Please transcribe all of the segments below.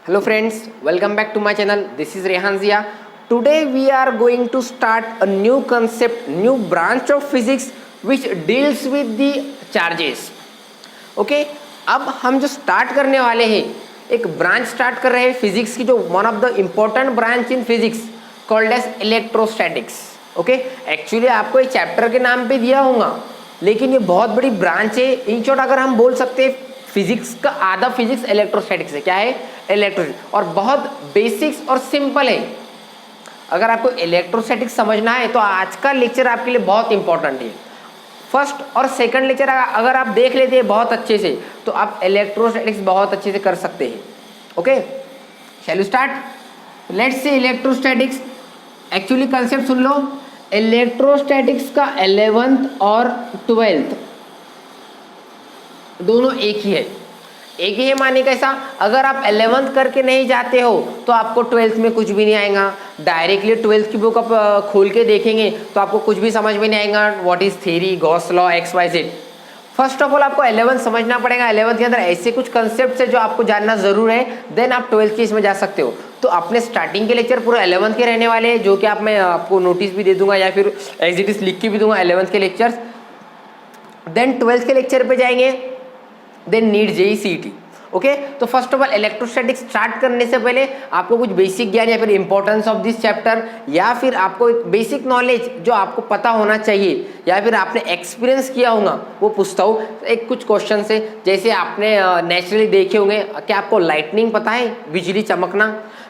Hello friends, welcome back to my channel. This is Rehan Zia. Today we are going to start a new concept, new branch of physics which deals with the charges. Okay, अब हम जो start करने वाले हैं एक branch start कर रहे हैं फिजिक्स की, जो one of the important branch in physics called as electrostatics. Okay, actually आपको एक चैप्टर के नाम पे दिया होगा, लेकिन ये बहुत बड़ी ब्रांच है. इन शॉर्ट अगर हम बोल सकते हैं फिजिक्स का आधा फिजिक्स इलेक्ट्रोस्टैटिक्स है. क्या है? इलेक्ट्रोस्टैटिक्स. और बहुत बेसिक्स और सिंपल है. अगर आपको इलेक्ट्रोस्टैटिक्स समझना है तो आज का लेक्चर आपके लिए बहुत इंपॉर्टेंट है. फर्स्ट और सेकंड लेक्चर अगर आप देख लेते हैं बहुत अच्छे से तो आप इलेक्ट्रोस्टैटिक्स बहुत अच्छे से कर सकते हैं. Okay, shall you start? Let's say electrostatics. Actually concept soon low. Electrostatics का 11th और 12th दोनों एक ही है. एक ही है माने कैसा? अगर आप 11th करके नहीं जाते हो तो आपको 12th में कुछ भी नहीं आएगा. डायरेक्टली 12th की बुक आप खोल के देखेंगे तो आपको कुछ भी समझ में नहीं आएगा. What is theory, Gauss law, x y z. First of all आपको 11th समझना पड़ेगा. 11th के अंदर ऐसे कुछ कंसेप्ट है जो आपको जानना जरूर है, देन आप 12th की इसमें जा सकते हो. तो अपने स्टार्टिंग के लेक्चर पूरे 11th के रहने वाले हैं, जो कि मैं आपको नोटिस भी दे दूंगा या फिर एज इट इज लिख के भी दूंगा 11th के लेक्चर्स. देन 12th के लेक्चर पे जाएंगे, then NEET JEE CET. Okay, तो first of all electrostatics start करने से पहले आपको कुछ बेसिक ज्ञान या फिर इंपॉर्टेंस ऑफ दिस चैप्टर या फिर आपको एक बेसिक नॉलेज जो आपको पता होना चाहिए या फिर आपने एक्सपीरियंस किया होगा वो पूछता हूँ. एक कुछ क्वेश्चन से, जैसे आपने नेचुरली देखे होंगे. क्या आपको लाइटनिंग पता है? बिजली चमकना.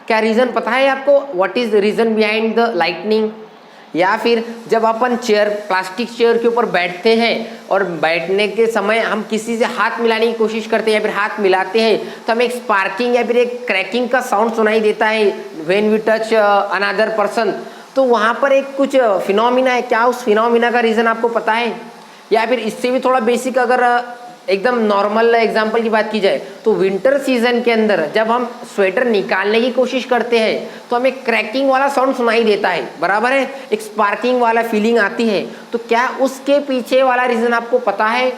क्या रीज़न पता है आपको? What is reason behind the lightning? या फिर जब अपन चेयर, प्लास्टिक चेयर के ऊपर बैठते हैं और बैठने के समय हम किसी से हाथ मिलाने की कोशिश करते हैं या फिर हाथ मिलाते हैं तो हमें एक स्पार्किंग या फिर एक क्रैकिंग का साउंड सुनाई देता है when we touch another person. तो वहाँ पर एक कुछ फिनोमिना है. क्या उस फिनोमिना का रीज़न आपको पता है? या फिर इससे भी थोड़ा बेसिक अगर एकदम नॉर्मल एग्जांपल की बात की जाए तो विंटर सीजन के अंदर जब हम स्वेटर निकालने की कोशिश करते हैं तो हमें क्रैकिंग वाला साउंड सुनाई देता है, बराबर है, एक स्पार्किंग वाला फीलिंग आती है. तो क्या उसके पीछे वाला रीज़न आपको पता है?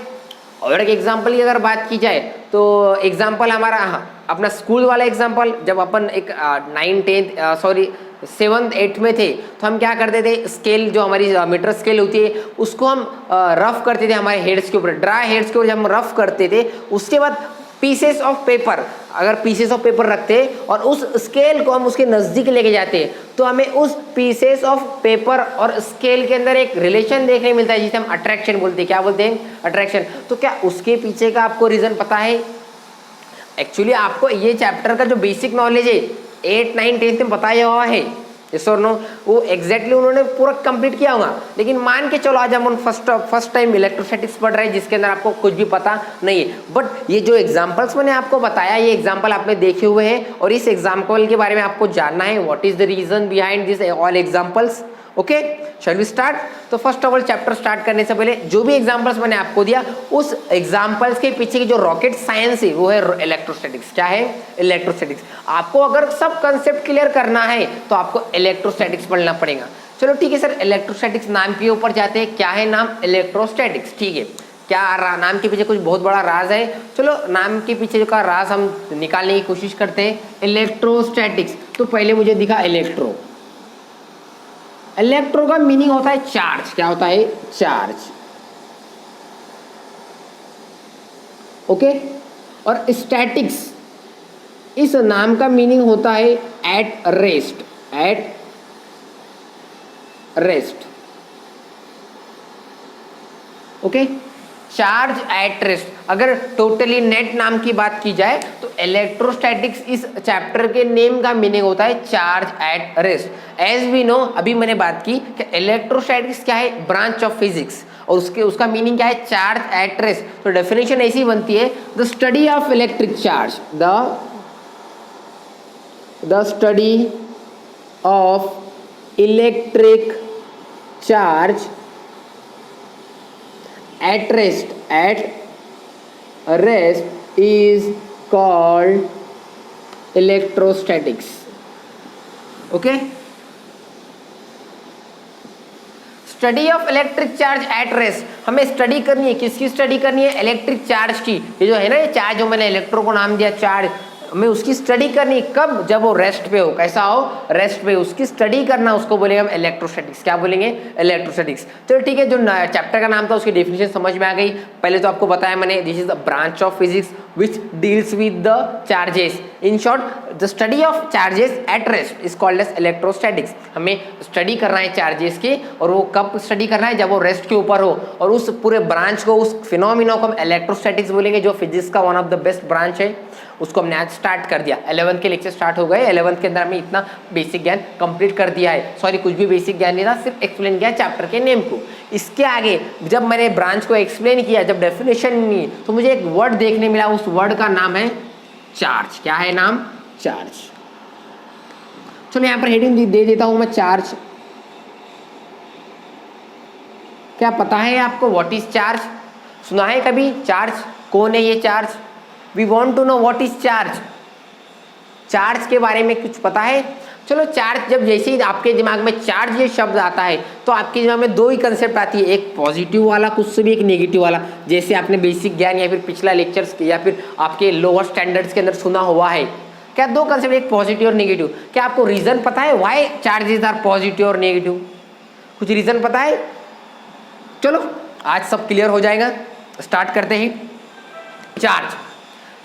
और एक एग्जांपल की अगर बात की जाए तो एग्जांपल हमारा अपना स्कूल वाला एग्जांपल. जब अपन एक 7th 8th में थे तो हम क्या करते थे, स्केल जो हमारी मीटर स्केल होती है उसको हम रफ करते थे हमारे हेड्स के ऊपर, ड्राई हेड्स के ऊपर जब हम रफ करते थे उसके बाद पीसेस ऑफ पेपर, अगर पीसेस ऑफ पेपर रखते और उस स्केल को हम उसके नज़दीक लेके जाते तो हमें उस पीसेस ऑफ पेपर और स्केल के अंदर एक रिलेशन देखने मिलता है जिसे हम अट्रैक्शन बोलते हैं. क्या बोलते हैं? अट्रैक्शन. तो क्या उसके पीछे का आपको रीज़न पता है? एक्चुअली आपको ये चैप्टर का जो बेसिक नॉलेज है 8, 9, 10 में बताया हुआ है, यस और नो, वो एग्जैक्टली उन्होंने पूरा कंप्लीट किया होगा. लेकिन मान के चलो आज हम फर्स्ट टाइम इलेक्ट्रोस्टैटिक्स पढ़ रहे हैं जिसके अंदर आपको कुछ भी पता नहीं है. बट ये जो एग्जांपल्स मैंने आपको बताया ये एग्जांपल आपने देखे हुए हैं और इस एग्जांपल के बारे में आपको जानना है. What is the reason behind this all examples. Okay, shall we start? तो first of all chapter start करने से पहले जो भी एग्जांपल्स मैंने आपको दिया उस एग्जांपल्स के पीछे की जो रॉकेट साइंस है वो है इलेक्ट्रोस्टैटिक्स. क्या है? इलेक्ट्रोस्टैटिक्स. आपको अगर सब कंसेप्ट क्लियर करना है तो आपको इलेक्ट्रोस्टैटिक्स पढ़ना पड़ेगा. चलो ठीक है सर, इलेक्ट्रोस्टैटिक्स नाम के ऊपर जाते हैं. क्या है नाम? इलेक्ट्रोस्टैटिक्स. ठीक है, क्या नाम के पीछे कुछ बहुत बड़ा राज है? चलो नाम के पीछे का राज हम निकालने की कोशिश करते हैं. इलेक्ट्रोस्टैटिक्स. तो पहले मुझे दिखा इलेक्ट्रो. इलेक्ट्रो का मीनिंग होता है चार्ज. क्या होता है? चार्ज. ओके, और स्टैटिक्स इस नाम का मीनिंग होता है at rest. At rest. Okay, charge at rest. अगर टोटली नेट नाम की बात की जाए तो इलेक्ट्रोस्टैटिक्स इस चैप्टर के नेम का मीनिंग होता है charge at rest. As we know, अभी मैंने बात की कि इलेक्ट्रोस्टैटिक्स क्या है? Branch of physics. और उसका मीनिंग क्या है? Charge at rest. तो डेफिनेशन ऐसी बनती है, the study of electric charge. The study of electric charge at rest is called electrostatics. Okay, study of electric charge at rest, हमें स्टडी करनी है, किसकी स्टडी करनी है? इलेक्ट्रिक चार्ज की। ये जो है ना, ये चार्ज जो मैंने इलेक्ट्रो को नाम दिया चार्ज, हमें उसकी स्टडी करनी कब? जब वो रेस्ट पे हो। कैसा हो? रेस्ट पे, उसकी स्टडी करना, उसको बोलेंगे हम इलेक्ट्रोस्टैटिक्स। क्या बोलेंगे? इलेक्ट्रोस्टैटिक्स। चलो ठीक है, जो चैप्टर का नाम था उसकी डेफिनेशन समझ में आ गई। पहले तो आपको बताया मैंने, this is the branch of physics which deals with the charges. In short, the study of charges at rest is called as electrostatics. हमें स्टडी करना है चार्जेस की, और वो कब स्टडी करना है? जब वो रेस्ट के ऊपर हो। और उस पूरे ब्रांच को, उस फिनोमिना को हम इलेक्ट्रोस्टैटिक्स बोलेंगे, जो फिजिक्स का one of the best branch है। उसको हमने आज स्टार्ट कर दिया। 11th के लेक्चर स्टार्ट हो गए। 11th के अंदर हमें इतना बेसिक ज्ञान कंप्लीट कर दिया है। सॉरी, कुछ भी बेसिक ज्ञान नहीं था, सिर्फ एक्सप्लेन किया चैप्टर के नेम को। इसके आगे जब मैंने ब्रांच को एक्सप्लेन किया, जब डेफिनेशन नहीं, तो मुझे एक वर्ड देखने मिला। उस वर्ड का नाम है चार्ज। क्या है नाम? चार्ज। चलो यहाँ पर हेडिंग दे देता हूं मैं, चार्ज। क्या पता है आपको व्हाट इज चार्ज? सुना है कभी चार्ज? कौन है ये charge? We want to know what is charge. Charge के बारे में कुछ पता है? चलो, चार्ज जब जैसे ही आपके दिमाग में चार्ज ये शब्द आता है, तो आपके दिमाग में दो ही कंसेप्ट आती है, एक पॉजिटिव वाला, कुछ से भी एक नेगेटिव वाला। जैसे आपने बेसिक ज्ञान या फिर पिछला लेक्चर्स या फिर आपके लोअर स्टैंडर्ड्स के अंदर सुना हुआ है। क्या दो कंसेप्ट, एक पॉजिटिव और नेगेटिव। क्या आपको रीजन पता है व्हाई चार्जेस आर पॉजिटिव और नेगेटिव? कुछ रीजन पता है? चलो आज सब क्लियर हो जाएगा। स्टार्ट करते हैं।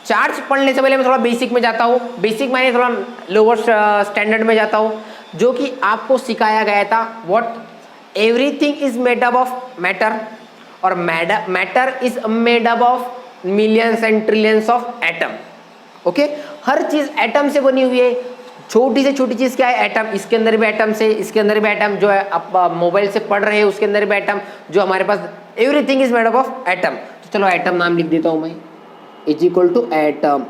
चार्ज पढ़ने से पहले मैं थोड़ा बेसिक में जाता हूँ। बेसिक माने थोड़ा लोअर स्टैंडर्ड में जाता हूँ, जो कि आपको सिखाया गया था what everything is made up of matter, और matter is made up of millions and trillions of atom. Okay, हर चीज एटम से बनी हुई है। छोटी से छोटी चीज क्या है? एटम। इसके अंदर भी एटम से, इसके अंदर भी एटम, जो है आप मोबाइल से पढ़ रहे हैं उसके अंदर भी एटम, जो हमारे पास everything is made up of atom. तो चलो एटम नाम लिख देता हूं मैं, इज इक्वल टू एटम।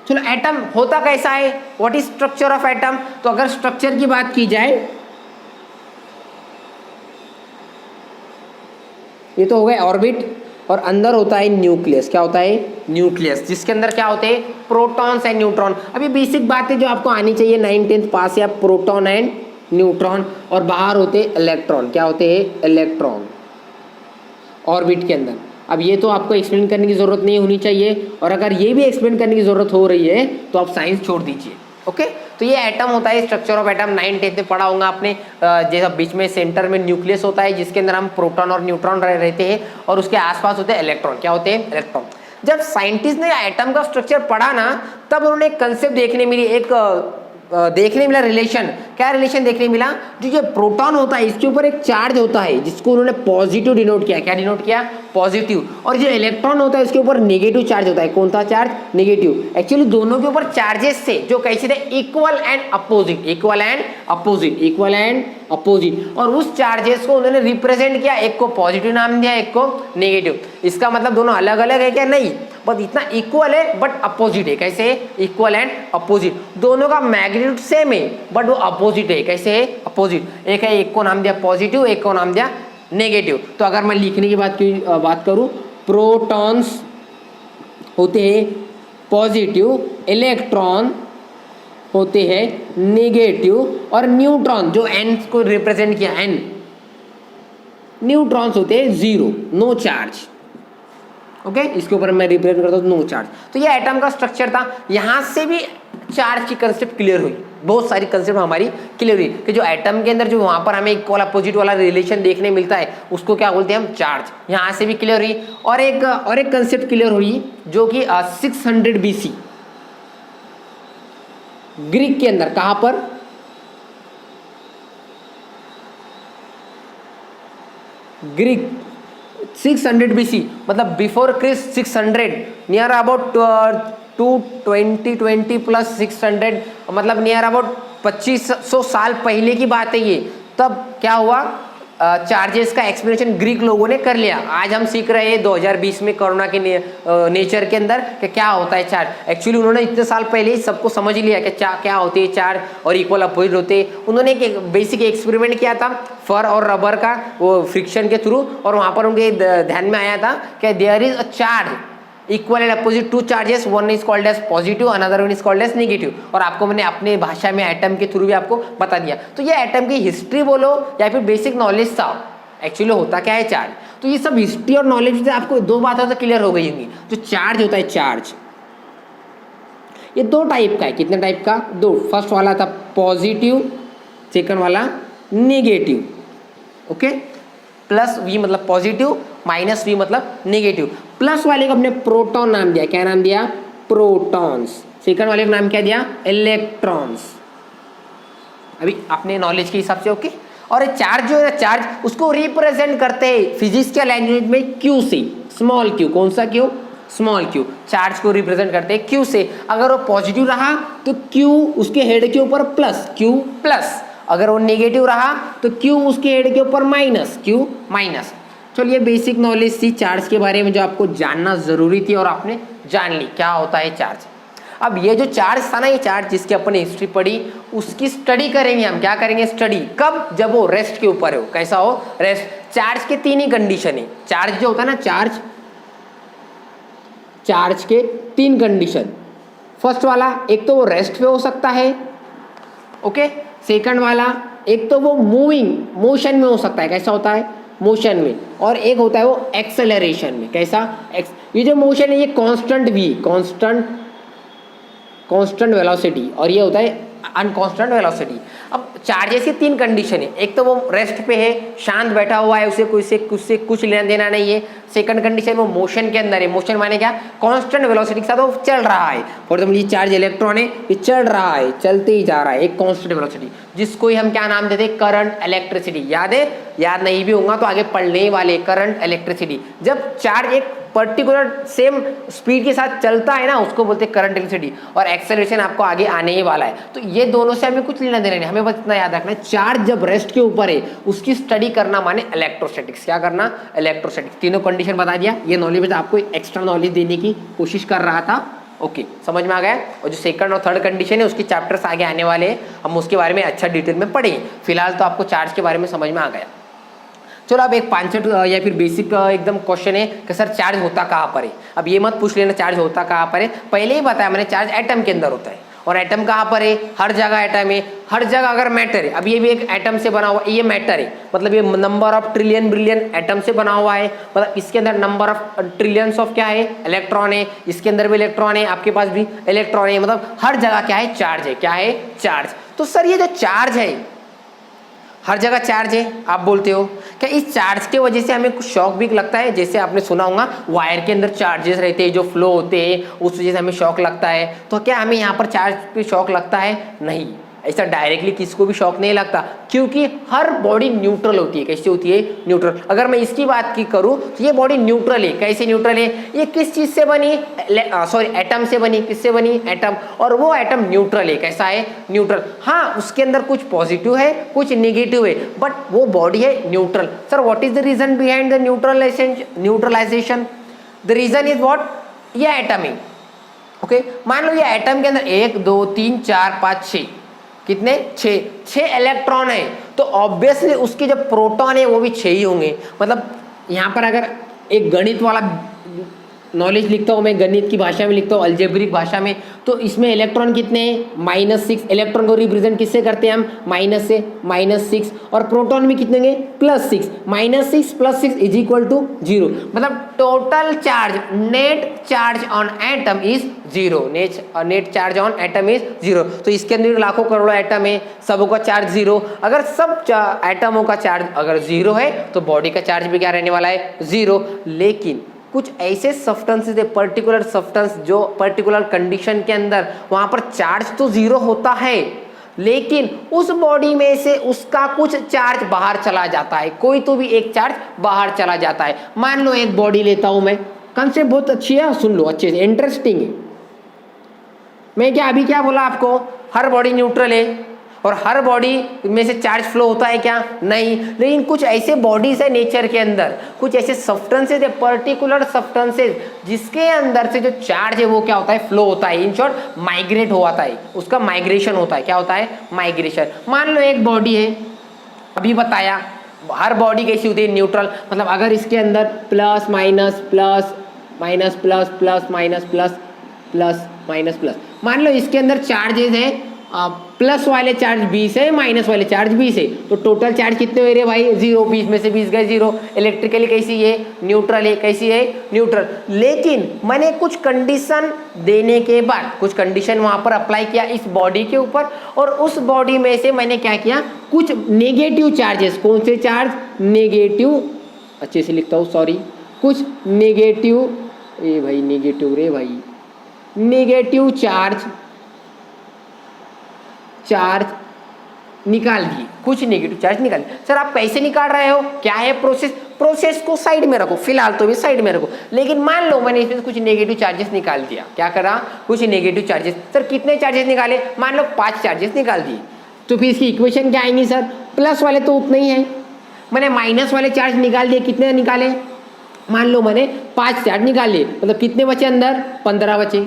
चलो, एटम होता कैसा है? What is structure of atom? तो अगर स्ट्रक्चर की बात की जाए, ये तो हो गए ऑर्बिट, और अंदर होता है न्यूक्लियस। क्या होता है? न्यूक्लियस, जिसके अंदर क्या होते हैं? Protons and neutron. अभी बेसिक बातें जो आपको आनी चाहिए 9th-10th पास या प्रोटॉन एंड न्यूट्रॉन, और बाहर होते इलेक्ट्रॉन। क्या होते हैं? इलेक्ट्रॉन ऑर्बिट के अंदर। अब ये तो आपको एक्सप्लेन करने की जरूरत नहीं होनी चाहिए, और अगर ये भी एक्सप्लेन करने की जरूरत हो रही है तो आप साइंस छोड़ दीजिए। ओके, तो ये एटम होता है, स्ट्रक्चर ऑफ एटम 9th-10th में पढ़ा होगा आपने। जैसा बीच में सेंटर में न्यूक्लियस होता है, जिसके अंदर हम प्रोटॉन और न्यूट्रॉन रहते हैं, और उसके आसपास होते हैं इलेक्ट्रॉन। क्या होते हैं? इलेक्ट्रॉन। जब साइंटिस्ट ने एटम का स्ट्रक्चर पढ़ा ना, तब उन्होंने एक कंसेप्ट देखने मिला रिलेशन। क्या रिलेशन देखने मिला? जो ये प्रोटॉन होता है, इसके ऊपर एक चार्ज होता है, जिसको उन्होंने पॉजिटिव डिनोट किया। क्या डिनोट किया? पॉजिटिव। और जो इलेक्ट्रॉन होता है, इसके ऊपर नेगेटिव चार्ज होता है। कौन सा चार्ज? नेगेटिव। एक्चुअली दोनों के ऊपर चार्जेस थे जो कैसे थे? Equal and opposite, equal and opposite, equal and opposite. और उस चार्जेस को उन्होंने रिप्रेजेंट किया, एक को पॉजिटिव नाम दिया, एक को नेगेटिव। इसका मतलब दोनों अलग अलग है क्या? नहीं, बस इतना इक्वल है बट अपोजिट है। कैसे? Equal and opposite. दोनों का मैग्नीट्यूड सेम है बट वो अपोजिट है। कैसे है? अपोजिट। एक है, एक को नाम दिया पॉजिटिव, एक को नाम दिया नेगेटिव। तो अगर मैं लिखने की बात करूं, प्रोटॉन्स होते हैं पॉजिटिव, इलेक्ट्रॉन होते हैं नेगेटिव, और न्यूट्रॉन जो एन को रिप्रेजेंट किया, एन, न्यूट्रॉन्स होते हैं जीरो, नो चार्ज। ओके, इसके ऊपर मैं रिप्रेजेंट करता हूँ नो चार्ज। तो ये एटम का स्ट्रक्चर था। यहां से भी चार्ज की कंसेप्ट क्लियर हुई, बहुत सारी कंसेप्ट हमारी क्लियर हुई कि जो एटम के अंदर जो वहां पर हमें इक्वल अपोजिट वाला रिलेशन देखने मिलता है, उसको क्या बोलते हैं हम? चार्ज। यहां से भी क्लियर हुई। और एक कंसेप्ट क्लियर हुई, जो कि 600 BC ग्रीक के अंदर। कहां पर? ग्रीक 600 BC, मतलब before Christ 600, near about 220 plus 600, मतलब नियर अबाउट 2500 साल पहले की बात है ये। तब क्या हुआ? चार्जेस का एक्सप्लेनेशन ग्रीक लोगों ने कर लिया। आज हम सीख रहे हैं 2020 में कोरोना के नेचर के अंदर कि क्या होता है चार्ज। एक्चुअली उन्होंने इतने साल पहले ही सबको समझ लिया कि क्या होते हैं चार्ज और इक्वल अपोजिट होते हैं। उन्होंने एक बेसिक एक्सपेरिमेंट किया था फर और रबर का, वो फ्रिक्शन के थ्रू, और वहाँ पर उनके ध्यान में आया था कि there is a charge equal and opposite to charges, one is called as positive, another one is called as negative. और आपको मैंने अपने भाषा में एटम के थ्रू भी आपको बता दिया। तो ये एटम की हिस्ट्री बोलो या फिर बेसिक नॉलेज था, एक्चुअली होता क्या है चार्ज। तो ये सब हिस्ट्री और नॉलेज से आपको दो बातें तो क्लियर हो गई होंगी। जो चार्ज होता है, चार्ज ये दो टाइप का है। कितने टाइप का? दो। फर्स्ट वाला था पॉजिटिव, सेकंड वाला नेगेटिव। ओके, प्लस वी मतलब पॉजिटिव, माइनस वी मतलब नेगेटिव। प्लस वाले को हमने प्रोटॉन नाम दिया। क्या नाम दिया? प्रोटॉन्स। सेकंड वाले का नाम क्या दिया? इलेक्ट्रॉन्स। अभी अपने नॉलेज के हिसाब से। ओके, और चार्ज जो है, चार्ज उसको रिप्रेजेंट करते हैं फिजिक्स के लैंग्वेज में क्यू से, स्मॉल क्यू। कौन सा क्यू? Small Q. चार्ज को रिप्रेजेंट करते हैं क्यू से। अगर वो पॉजिटिव रहा तो क्यू उसके हेड के ऊपर प्लस, क्यू प्लस। अगर वो नेगेटिव रहा तो क्यू उसके हेड के ऊपर माइनस, क्यू माइनस। चलिए, बेसिक नॉलेज थी चार्ज के बारे में जो आपको जानना जरूरी थी और आपने जान ली क्या होता है चार्ज। अब ये जो चार्ज था ना, ये चार्ज जिसकी अपन हिस्ट्री पढ़ी, उसकी स्टडी करेंगे हम। क्या करेंगे? स्टडी। कब? जब वो रेस्ट के ऊपर हो। कैसा हो? रेस्ट। चार्ज के तीन ही कंडीशन है। चार्ज जो होता है ना, चार्ज के तीन कंडीशन। फर्स्ट वाला, एक तो वो रेस्ट पे हो सकता है। ओके। सेकंड वाला, एक तो वो मूविंग, मोशन में हो सकता है। कैसा होता है? मोशन में। और एक होता है वो एक्सेलरेशन में। कैसा? ये जो मोशन है ये कांस्टेंट वी, कांस्टेंट वेलोसिटी, और ये होता है अनकांस्टेंट वेलोसिटी। अब चार्जेस की तीन कंडीशन है। एक तो वो रेस्ट पे है, शांत बैठा हुआ है, उसे कुछ लेना देना नहीं है। सेकंड कंडीशन वो मोशन के अंदर है। मोशन माने क्या? कांस्टेंट वेलोसिटी के साथ वो चल रहा है। फॉर एग्जाम्पल ये चार्ज इलेक्ट्रॉन है, ये चल रहा है, चलते ही जा रहा है, एक कांस्टेंट वेलोसिटी, जिसको ही हम क्या नाम देते हैं? Current, electricity. याद है? याद नहीं भी होगा तो आगे पढ़ने वाले, करंट, इलेक्ट्रिसिटी। जब चार्ज एक पर्टिकुलर सेम स्पीड के साथ चलता है ना, उसको बोलते हैं करंट, इलेक्ट्रिसिटी। और एक्सेलरेशन आपको आगे आने ही वाला है। तो ये दोनों से हमें कुछ लेना देना नहीं, हमें बस इतना याद रखना है, चार्ज जब रेस्ट के ऊपर है उसकी स्टडी करना माने इलेक्ट्रोस्टैटिक्स। क्या करना? इलेक्ट्रोस्टैटिक्स। तीनों कंडीशन बता दिया। ये नॉलेज आपको एक्स्ट्रा नॉलेज देने की कोशिश कर रहा था। ओके, समझ में आ गया। और जो सेकंड और थर्ड कंडीशन है उसके चैप्टर्स आगे आने वाले हैं, हम उसके बारे में अच्छा डिटेल में पढ़ेंगे। फिलहाल तो आपको चार्ज के बारे में समझ में आ गया। चलो, अब एक 5 या फिर बेसिक एकदम क्वेश्चन है कि सर चार्ज होता कहाँ पर है। अब ये मत पूछ लेना चार्ज होता कहाँ पर है, पहले ही बताया मैंने, चार्ज एटम के अंदर होता है। और एटम कहाँ पर है? हर जगह एटम है। हर जगह अगर मैटर है, अब ये भी एक एटम से बना हुआ, ये मैटर है, मतलब ये number of trillion billion atom से बना हुआ है। मतलब इसके अंदर नंबर ऑफ ट्रिलियंस ऑफ क्या है? इलेक्ट्रॉन है। इसके अंदर भी इलेक्ट्रॉन है, आपके पास भी इलेक्ट्रॉन है। मतलब हर जगह क्या है? चार्ज है। क्या है? चार्ज। तो सर ये जो चार्ज है, हर जगह चार्ज है आप बोलते हो, क्या इस चार्ज के वजह से हमें कुछ शॉक भी लगता है? जैसे आपने सुना होगा वायर के अंदर चार्जेस रहते हैं जो फ्लो होते हैं, उस वजह से हमें शॉक लगता है। तो क्या हमें यहाँ पर चार्ज पे शॉक लगता है? नहीं, ऐसा डायरेक्टली किसको भी शॉक नहीं लगता, क्योंकि हर बॉडी न्यूट्रल होती है। कैसे होती है? न्यूट्रल। अगर मैं इसकी बात की करूँ तो ये बॉडी न्यूट्रल है। कैसे न्यूट्रल है? ये किस चीज से बनी? एटम से बनी। किससे बनी? एटम। और वो एटम न्यूट्रल है। कैसा है? न्यूट्रल। हाँ, उसके अंदर कुछ पॉजिटिव है, कुछ निगेटिव है, बट वो बॉडी है neutral. Sir what is the reason behind the neutralisation? The reason is what? ये एटम है। ओके, मान लो ये एटम के अंदर 1 2 3 4 5 6, कितने? 6 इलेक्ट्रॉन है, तो ऑब्वियसली उसके जो प्रोटॉन है वो भी 6 ही होंगे। मतलब यहाँ पर अगर एक गणित वाला नॉलेज लिखता हूँ मैं, गणित की भाषा में लिखता हूँ, अलजेब्रिक भाषा में, तो इसमें इलेक्ट्रॉन कितने हैं? -6। इलेक्ट्रॉन को रिप्रेजेंट किससे करते हैं हम? माइनस से, -6। और प्रोटॉन भी कितने होंगे? +6। -6 + 6 = 0। मतलब total charge, net charge on atom is 0। Net charge on atom is 0। तो इसके अंदर लाखों करोड़ों एटम है, सबका चार्ज 0। अगर सब एटमों का चार्ज अगर 0 है तो बॉडी का चार्ज भी क्या रहने वाला है? 0। लेकिन कुछ ऐसे सब्सटेंसेस है, पर्टिकुलर सब्सटेंस जो पर्टिकुलर कंडीशन के अंदर वहां पर चार्ज तो 0 होता है, लेकिन उस बॉडी में से उसका कुछ चार्ज बाहर चला जाता है। कोई तो भी एक चार्ज बाहर चला जाता है। मान लो एक बॉडी लेता हूं मैं, कंसेप्ट बहुत अच्छी है, सुन लो अच्छे से, इंटरेस्टिंग है। मैं क्या अभी क्या बोला आपको? हर बॉडी न्यूट्रल है और हर बॉडी में से चार्ज फ्लो होता है क्या? नहीं। लेकिन कुछ ऐसे बॉडीज है नेचर के अंदर, कुछ ऐसे सब्सटेंसेज है, पर्टिकुलर सब्सटेंसेज, जिसके अंदर से जो चार्ज है वो क्या होता है? फ्लो होता है। इन शॉर्ट माइग्रेट होता है, उसका माइग्रेशन होता है। क्या होता है? माइग्रेशन। मान लो एक बॉडी है, अभी बताया हर बॉडी कैसी होती है? न्यूट्रल। मतलब अगर इसके अंदर plus minus minus plus plus minus plus plus minus plus. मान लो इसके अंदर चार्जेस है, प्लस वाले चार्ज 20 है, माइनस वाले चार्ज 20 है, तो टोटल चार्ज कितने हुए रे भाई? 0। 20 में से 20 गए 0। इलेक्ट्रिकली कैसी है? न्यूट्रल है। कैसी है? न्यूट्रल। लेकिन मैंने कुछ कंडीशन देने के बाद, कुछ कंडीशन वहां पर अप्लाई किया इस बॉडी के ऊपर, और उस बॉडी में से मैंने क्या किया, कुछ नेगेटिव चार्जेस। कौन से चार्ज? नेगेटिव, अच्छे से लिखता हूँ, सॉरी, कुछ नेगेटिव, ए भाई नेगेटिव रे भाई, नेगेटिव चार्ज निकाल दिए, कुछ नेगेटिव चार्ज निकाल दिए। सर आप कैसे निकाल रहे हो? क्या है प्रोसेस? प्रोसेस को साइड में रखो, फिलहाल तो भी साइड में रखो। लेकिन मान लो मैंने इसमें से कुछ नेगेटिव चार्जेस निकाल दिया। क्या करा? कुछ नेगेटिव चार्जेस। सर कितने चार्जेस निकाले? मान लो 5 चार्जेस निकाल दिए। तो फिर इसकी इक्वेशन क्या आएंगी सर? प्लस वाले तो उतने ही हैं, मैंने माइनस वाले चार्ज निकाल दिए। कितने निकाले? मान लो मैंने 5 चार्ज निकाल लिए, मतलब कितने बचे अंदर? 15 बचे।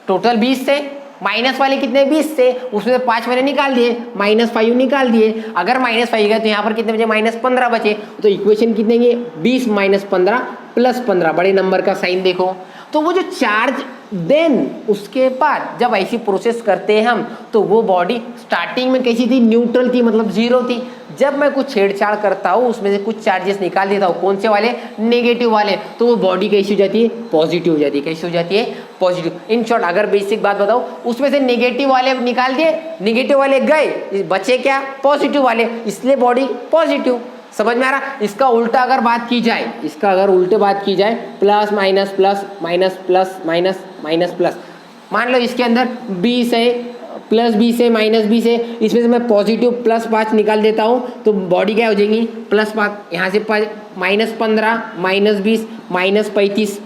टोटल 20 से माइनस वाले कितने? 20 से, उसमें से 5 मैंने निकाल दिए, -5 निकाल दिए। अगर -5 गए तो यहाँ पर कितने बचे? -15 बचे। तो इक्वेशन कितने की? 20 - 15 + 15, बड़े नंबर का साइन देखो। तो वो जो चार्ज, देन उसके बाद जब ऐसी प्रोसेस करते हैं हम, तो वो बॉडी स्टार्टिंग में कैसी थी? न्यूट्रल थी, मतलब 0 थी। जब मैं कुछ छेड़छाड़ करता हूँ, उसमें से कुछ चार्जेस निकाल देता हूँ। कौन से वाले? नेगेटिव वाले। तो वो बॉडी कैसी हो जाती है? पॉजिटिव हो जाती है। कैसी हो जाती है? पॉजिटिव। इन शॉर्ट अगर बेसिक बात बताओ, उसमें से नेगेटिव वाले निकाल दिए, नेगेटिव वाले गए, बचे क्या? पॉजिटिव वाले, इसलिए बॉडी पॉजिटिव। समझ में आ रहा? इसका उल्टा अगर बात की जाए, इसका अगर उल्टे बात की जाए, plus minus plus minus plus minus minus plus. मान लो इसके अंदर 20 है, +20 है, -20 है, इसमें से मैं पॉजिटिव +5 निकाल देता हूँ, तो बॉडी क्या हो जाएगी? +5, यहाँ से -15 -20 -35।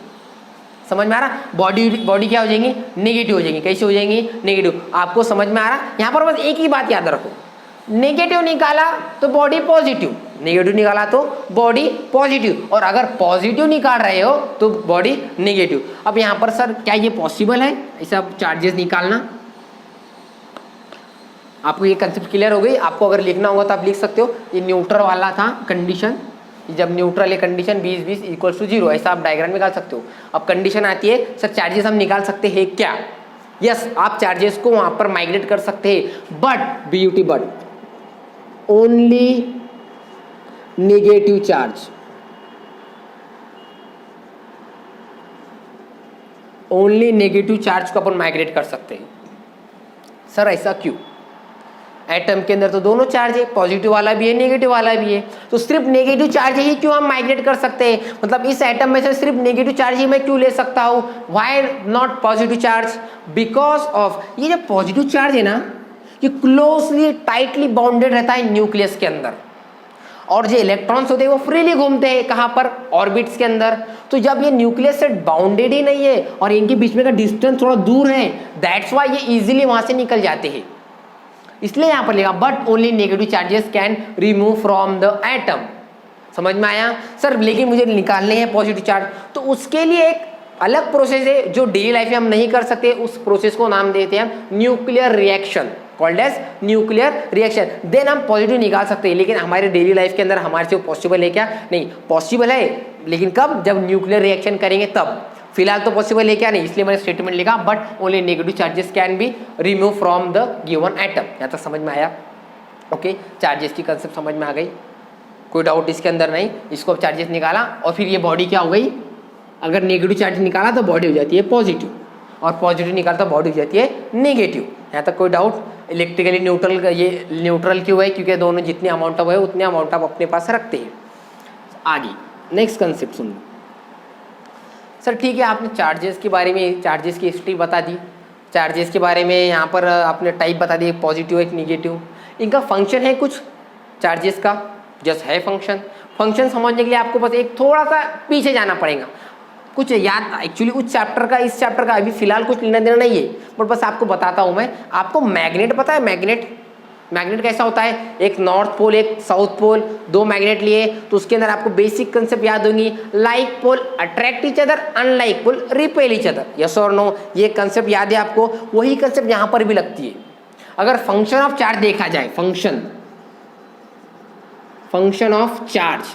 समझ में आ रहा? बॉडी क्या हो जाएंगी? नेगेटिव हो जाएंगी। कैसे हो जाएंगी? नेगेटिव। आपको समझ में आ रहा? यहाँ पर बस एक ही बात याद रखो, नेगेटिव निकाला तो बॉडी पॉजिटिव, नेगेटिव निकाला तो बॉडी पॉजिटिव, और अगर पॉजिटिव निकाल रहे हो तो बॉडी नेगेटिव। अब यहाँ पर सर क्या ये पॉसिबल है ऐसा चार्जेस निकालना? आपको ये कंसेप्ट क्लियर हो गई? आपको अगर लिखना होगा तो आप लिख सकते हो। ये न्यूट्रल वाला था कंडीशन, जब न्यूट्रल है कंडीशन 20 = 0, ऐसा आप डायग्राम निकाल सकते हो। अब कंडीशन आती है, सर चार्जेस हम निकाल सकते हैं क्या? यस, आप चार्जेस को वहां पर माइग्रेट कर सकते हैं, but only negative charge, only negative charge को अपन माइग्रेट कर सकते हैं। सर ऐसा क्यों? एटम के अंदर तो दोनों चार्ज है, पॉजिटिव वाला भी है, नेगेटिव वाला भी है, तो सिर्फ नेगेटिव चार्ज ही क्यों हम माइग्रेट कर सकते हैं? मतलब इस एटम में से सिर्फ नेगेटिव चार्ज ही मैं क्यों ले सकता हूँ? Why not positive charge? Because of ये जो पॉजिटिव चार्ज है ना, ये क्लोजली टाइटली बाउंडेड रहता है न्यूक्लियस के अंदर, और जो इलेक्ट्रॉन्स होते हैं वो फ्रीली घूमते हैं कहाँ पर? ऑर्बिट्स के अंदर। तो जब ये न्यूक्लियस से बाउंडेड ही नहीं है और इनके बीच में का डिस्टेंस थोड़ा दूर है, दैट्स व्हाई ये इजीली वहां से निकल जाते हैं। इसलिए यहां पर लिखा but only negative charges can remove from the atom. समझ में आया? सर लेकिन मुझे निकालने हैं पॉजिटिव चार्ज, तो उसके लिए एक अलग प्रोसेस है जो डेली लाइफ में हम नहीं कर सकते। उस प्रोसेस को नाम देते हैं nuclear reaction, called as nuclear reaction. Then हम पॉजिटिव निकाल सकते हैं, लेकिन हमारे डेली लाइफ के अंदर हमारे से पॉसिबल है क्या? नहीं पॉसिबल है, लेकिन कब? जब न्यूक्लियर रिएक्शन करेंगे तब। फिलहाल तो पॉसिबल है क्या? नहीं, इसलिए मैंने स्टेटमेंट लिखा but only negative charges can be remove from the given atom. यहाँ तक समझ में आया? ओके, चार्जेस की कंसेप्ट समझ में आ गई, कोई डाउट इसके अंदर नहीं। इसको अब चार्जेस निकाला और फिर ये बॉडी क्या हो गई? अगर नेगेटिव चार्ज निकाला तो बॉडी हो जाती है पॉजिटिव, और पॉजिटिव निकाला तो बॉडी हो जाती है नेगेटिव। यहाँ तक कोई डाउट? इलेक्ट्रिकली न्यूट्रल, ये न्यूट्रल क्यों है? क्योंकि दोनों जितने अमाउंट ऑफ है उतने अमाउंट ऑफ अपने पास रखते हैं। आगे नेक्स्ट कंसेप्ट सुन लो। सर ठीक है, आपने चार्जेस के बारे में, चार्जेस की हिस्ट्री बता दी, चार्जेस के बारे में यहाँ पर आपने टाइप बता दी, एक पॉजिटिव एक निगेटिव। इनका फंक्शन है कुछ चार्जेस का, जस्ट है फंक्शन। फंक्शन समझने के लिए आपको बस एक थोड़ा सा पीछे जाना पड़ेगा, कुछ याद एक्चुअली उस चैप्टर का इस चैप्टर का अभी फिलहाल कुछ लेना देना नहीं है, बट बस आपको बताता हूँ मैं। आपको मैग्नेट पता है? मैग्नेट, मैग्नेट कैसा होता है? एक नॉर्थ पोल एक साउथ पोल, दो मैग्नेट लिए, तो उसके अंदर आपको बेसिक कंसेप्ट याद होंगी। Like pole attract each other, unlike pole repel each other. Yes और नो? ये कंसेप्ट याद है आपको? वही कंसेप्ट यहाँ पर भी लगती है। अगर फंक्शन ऑफ चार्ज देखा जाए, फंक्शन ऑफ चार्ज,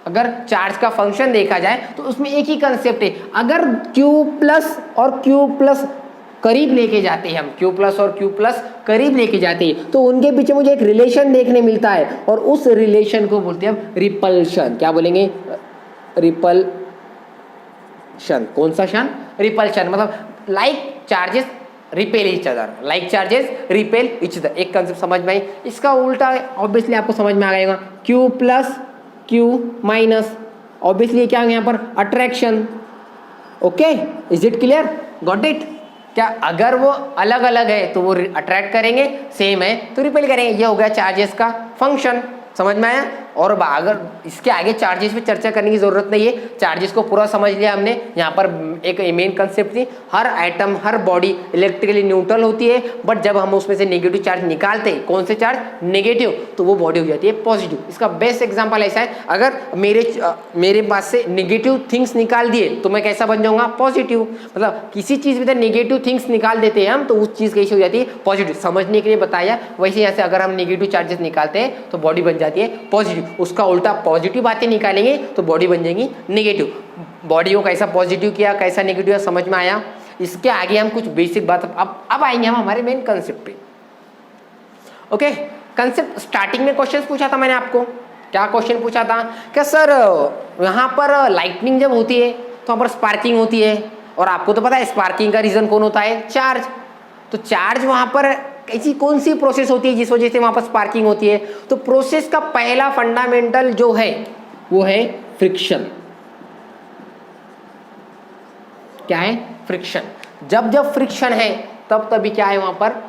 अगर चार्ज का फंक्शन देखा जाए तो उसमें एक ही कंसेप्ट है, अगर Q प्लस और Q प्लस करीब लेके जाते हैं, हम Q प्लस और Q प्लस करीब लेके जाते हैं तो उनके पीछे मुझे एक रिलेशन देखने मिलता है और उस रिलेशन को बोलते हैं हम रिपल्शन। क्या बोलेंगे? रिपल्शन। कौन सा शन? रिपल्शन। मतलब like charges repel each other, like charges repel each other. एक कंसेप्ट समझ में आई। इसका उल्टा ऑब्वियसली आपको समझ में आ जाएगा, Q plus Q minus, obviously क्या होगा यहाँ पर? Attraction. Okay, is it clear? Got it? क्या अगर वो अलग अलग है तो वो अट्रैक्ट करेंगे, सेम है तो रिपेल करेंगे। ये हो गया चार्जेस का फंक्शन। समझ में आया? और अगर इसके आगे चार्जेस पे चर्चा करने की जरूरत नहीं है, चार्जेस को पूरा समझ लिया हमने। यहाँ पर एक मेन कंसेप्ट थी, हर आइटम हर बॉडी इलेक्ट्रिकली न्यूट्रल होती है, बट जब हम उसमें से नेगेटिव चार्ज निकालते हैं, कौन से चार्ज? नेगेटिव, तो वो बॉडी हो जाती है पॉजिटिव। इसका बेस्ट एग्जांपल ऐसा है, अगर मेरे पास से नेगेटिव थिंग्स निकाल दिए तो मैं कैसा बन जाऊंगा? पॉजिटिव। मतलब किसी चीज में नेगेटिव थिंग्स निकाल देते हैं हम तो उस चीज कैसी हो जाती है? पॉजिटिव। समझने के लिए बताया। वैसे यहाँ से अगर हम नेगेटिव चार्जेस निकालते हैं तो बॉडी बन जाती है पॉजिटिव। उसका उल्टा पॉजिटिव बातें निकालेंगे तो बॉडी बन जाएगी नेगेटिव। बॉडी को कैसा पॉजिटिव किया, कैसा नेगेटिव, समझ में आया? इसके आगे हम कुछ बेसिक बात अब आएंगे हम हमारे मेन कंसेप्ट पे। ओके, कंसेप्ट स्टार्टिंग में क्वेश्चन पूछा था मैंने आपको। क्या क्वेश्चन पूछा था? क्या सर यहाँ पर लाइटनिंग जब होती है तो वहाँ पर स्पार्किंग होती है, और आपको तो पता है स्पार्किंग का रीजन कौन होता है? चार्ज। तो चार्ज वहाँ पर ऐसी कौन सी प्रोसेस होती है जिस वजह से वहाँ पर स्पार्किंग होती है? तो प्रोसेस का पहला फंडामेंटल जो है वो है फ्रिक्शन। क्या है? फ्रिक्शन। जब फ्रिक्शन है तब तभी क्या है वहाँ पर?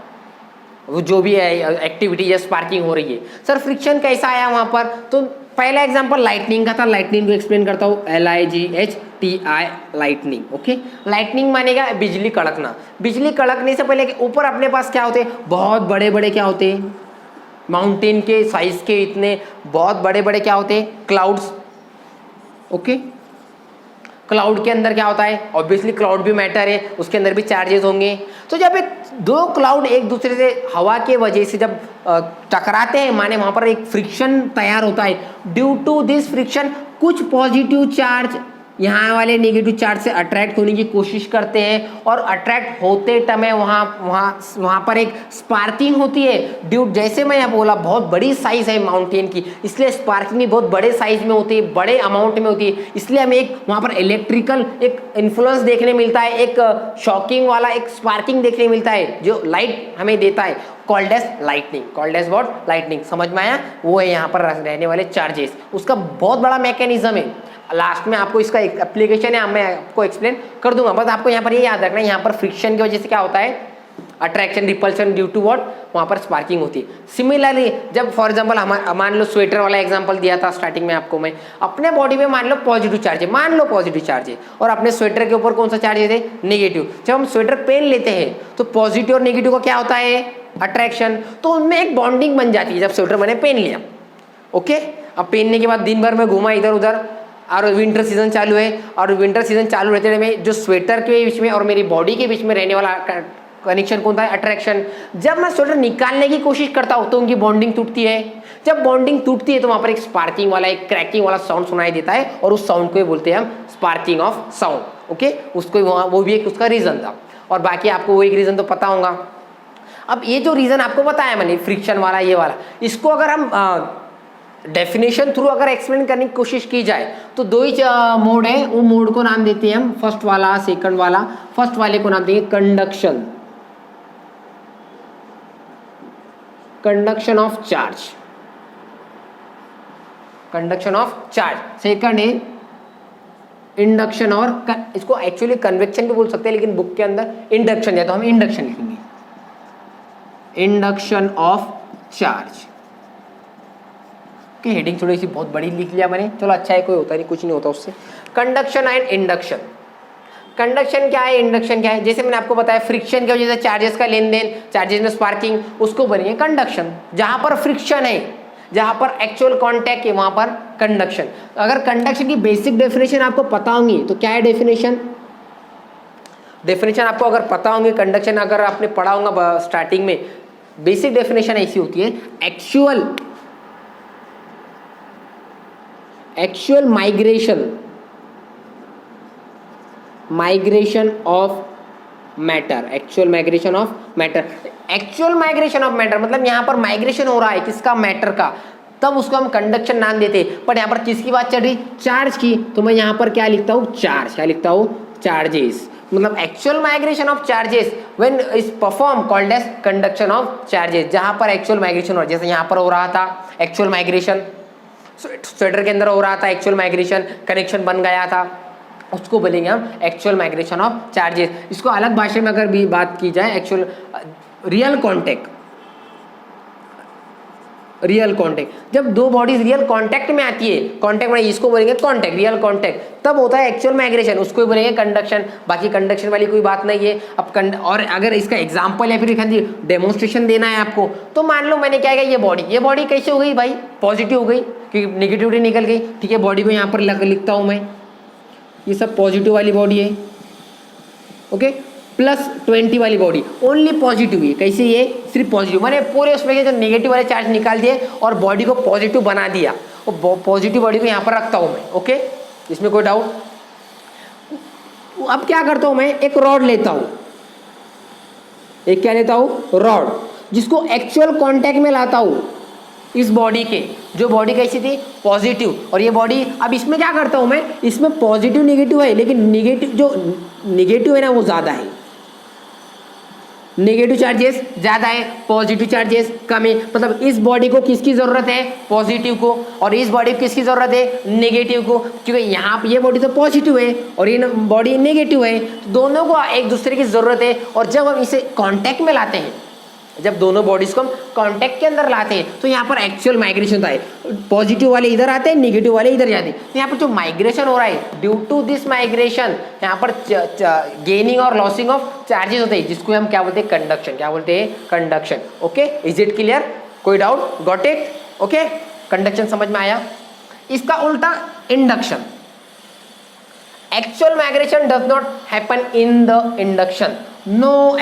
वो जो भी है एक्टिविटी या स्पार्किंग हो रही है। सर फ्रिक्शन कैसा आया वहाँ पर? तो पहला एग्जांपल लाइटनिंग का था। लाइटनिंग को एक्सप्लेन करता हूँ, LIGHTI, लाइटनिंग। ओके, लाइटनिंग मानेगा बिजली कड़कना। बिजली कड़कने से पहले ऊपर अपने पास क्या होते हैं? बहुत बड़े बड़े क्या होते हैं? माउंटेन के साइज के इतने बहुत बड़े बड़े क्या होते हैं? क्लाउड्स। ओके, क्लाउड के अंदर क्या होता है? ऑब्वियसली क्लाउड भी मैटर है, उसके अंदर भी चार्जेस होंगे। तो जब एक दो क्लाउड एक दूसरे से हवा के वजह से जब टकराते हैं, माने वहां पर एक फ्रिक्शन तैयार होता है। ड्यू टू दिस फ्रिक्शन कुछ पॉजिटिव चार्ज यहाँ वाले नेगेटिव चार्ज से अट्रैक्ट होने की कोशिश करते हैं, और अट्रैक्ट होते समय वहाँ पर एक स्पार्किंग होती है। ड्यू जैसे मैं यहाँ बोला बहुत बड़ी साइज है माउंटेन की, इसलिए स्पार्किंग भी बहुत बड़े साइज में होती है, बड़े अमाउंट में होती है। इसलिए हमें एक वहाँ पर इलेक्ट्रिकल एक इन्फ्लुएंस देखने मिलता है, एक शॉकिंग वाला एक स्पार्किंग देखने मिलता है जो लाइट हमें देता है, called as lightning. Called as what? Lightning. समझ में आया? वो है यहाँ पर रहने वाले चार्जेस। उसका बहुत बड़ा मैकेनिज्म है, लास्ट में आपको इसका एक एप्लीकेशन है, मैं आपको एक्सप्लेन कर दूंगा। बस आपको यहाँ पर ये याद रखना है, यहाँ पर फ्रिक्शन की वजह से क्या होता है? Attraction, repulsion, due to what? वहाँ पर स्पार्किंग होती है। सिमिलरली जब फॉर एग्जांपल मान लो स्वेटर वाला एग्जांपल दिया था स्टार्टिंग में आपको मैं, अपने बॉडी में मान लो पॉजिटिव चार्ज है, मान लो पॉजिटिव चार्ज है, और अपने स्वेटर के ऊपर कौन सा चार्ज है? नेगेटिव। जब हम स्वेटर पहन लेते हैं तो पॉजिटिव और नेगेटिव का क्या होता है? अट्रैक्शन। तो उनमें एक बॉन्डिंग बन जाती है जब स्वेटर मैंने पहन लिया। ओके, अब पहनने के बाद दिन भर में घूमा इधर उधर, और विंटर सीजन चालू है, और विंटर सीजन चालू रहते में जो स्वेटर के बीच में और मेरी बॉडी के बीच में रहने वाला कनेक्शन कौन था? अट्रैक्शन। जब मैं स्वेटर निकालने की कोशिश करता हूँ तो उनकी बॉन्डिंग टूटती है। जब बॉन्डिंग टूटती है तो वहाँ पर एक स्पार्किंग वाला, एक क्रैकिंग वाला साउंड सुनाई देता है, और उस साउंड को बोलते हैं हम स्पार्किंग ऑफ साउंड। ओके, उसको वो भी एक उसका रीजन था, और बाकी आपको वो एक रीजन तो पता होगा। अब ये जो रीजन आपको बताया मैंने फ्रिक्शन वाला, ये वाला, इसको अगर हम डेफिनेशन थ्रू अगर एक्सप्लेन करने की कोशिश की जाए तो दो ही मोड है। वो मोड को नाम देते हैं हम फर्स्ट वाला, सेकंड वाला। फर्स्ट वाले को नाम देंगे conduction, conduction of charge, conduction of charge. Second है इंडक्शन, और इसको एक्चुअली कन्वेक्शन भी बोल सकते हैं, लेकिन बुक के अंदर इंडक्शन है तो हम इंडक्शन लिखेंगे, इंडक्शन ऑफ चार्ज। हेडिंग थोड़ी सी बहुत बड़ी लिख लिया मैंने, चलो अच्छा है, कोई होता नहीं, कुछ नहीं होता उससे। Conduction and induction. कंडक्शन क्या है, इंडक्शन क्या है? जैसे मैंने आपको बताया फ्रिक्शन की वजह से चार्जेस का लेन देन, चार्जेस में स्पार्किंग, उसको बनेंगे कंडक्शन। जहां पर फ्रिक्शन है, जहां पर एक्चुअल कांटेक्ट है, वहां पर कंडक्शन। अगर कंडक्शन की बेसिक डेफिनेशन आपको पता होंगी तो क्या है डेफिनेशन? डेफिनेशन आपको अगर पता होंगे, कंडक्शन अगर आपने पढ़ा होगा स्टार्टिंग में, बेसिक डेफिनेशन ऐसी होती है, actual migration of matter, actual migration of matter. Actual migration of matter मतलब यहाँ पर माइग्रेशन हो रहा है किसका, मैटर का, तब उसको हम कंडक्शन नाम देते हैं। पर यहाँ पर किसकी बात चल रही, चार्ज की, तो मैं यहाँ पर क्या लिखता हूँ, चार्ज, क्या लिखता हूँ, चार्जेस। मतलब actual migration of charges when is perform called as conduction of charges. जहाँ पर एक्चुअल माइग्रेशन हो रहा है, जैसे यहाँ पर हो रहा था एक्चुअल माइग्रेशन, स्वेटर के अंदर हो रहा था एक्चुअल माइग्रेशन, कनेक्शन बन गया था, उसको बोलेंगे हम एक्चुअल माइग्रेशन ऑफ चार्जेस। इसको अलग भाषा में अगर भी बात की जाए, actual real contact, real contact, जब दो बॉडीज रियल कॉन्टेक्ट में आती है, कॉन्टेक्ट में इसको बोलेंगे कॉन्टेक्ट, रियल कॉन्टेक्ट, तब होता है एक्चुअल माइग्रेशन, उसको बोलेंगे कंडक्शन। बाकी कंडक्शन वाली कोई बात नहीं है। अब और अगर इसका एग्जांपल या फिर डेमोन्स्ट्रेशन देना है आपको, तो मान लो मैंने क्या किया, ये बॉडी कैसे हो गई भाई, पॉजिटिव हो गई क्योंकि निगेटिविटी निकल गई, ठीक है। बॉडी को यहाँ पर लिखता हूँ मैं, ये सब पॉजिटिव वाली बॉडी है, ओके, +20 वाली बॉडी ओनली पॉजिटिव है। कैसे, ये सिर्फ पॉजिटिव, मैंने पूरे उसमें के जो नेगेटिव वाले चार्ज निकाल दिए और बॉडी को पॉजिटिव बना दिया, और पॉजिटिव बॉडी को यहाँ पर रखता हूँ मैं, ओके, इसमें कोई डाउट। अब क्या करता हूँ मैं, एक रॉड लेता हूँ, एक क्या लेता हूँ, रॉड, जिसको एक्चुअल कॉन्टैक्ट में लाता हूँ इस बॉडी के, जो बॉडी कैसी थी, पॉजिटिव, और ये बॉडी, अब इसमें क्या करता हूँ मैं, इसमें पॉजिटिव निगेटिव है, लेकिन निगेटिव जो निगेटिव है ना वो ज़्यादा है, नेगेटिव चार्जेस ज़्यादा है, पॉजिटिव चार्जेस कम है। मतलब इस बॉडी को किसकी ज़रूरत है, पॉजिटिव को, और इस बॉडी को किसकी ज़रूरत है, नेगेटिव को, क्योंकि यहाँ ये बॉडी तो पॉजिटिव है और ये बॉडी नेगेटिव है, तो दोनों को एक दूसरे की ज़रूरत है। और जब हम इसे कॉन्टैक्ट में लाते हैं, जब दोनों बॉडीज को हम कांटेक्ट के अंदर लाते हैं, तो यहाँ पर एक्चुअल माइग्रेशन होता है, पॉजिटिव वाले इधर आते हैं, नेगेटिव वाले इधर जाते हैं। तो यहाँ पर जो माइग्रेशन हो रहा है, ड्यू टू दिस माइग्रेशन, यहाँ पर गेनिंग और लॉसिंग ऑफ चार्जेस होते हैं, जिसको हम क्या बोलते हैं, कंडक्शन, क्या बोलते हैं, conduction. Okay, is it clear, कोई doubt, got it, okay, conduction समझ में आया। इसका उल्टा induction, actual migration does not happen in the induction, no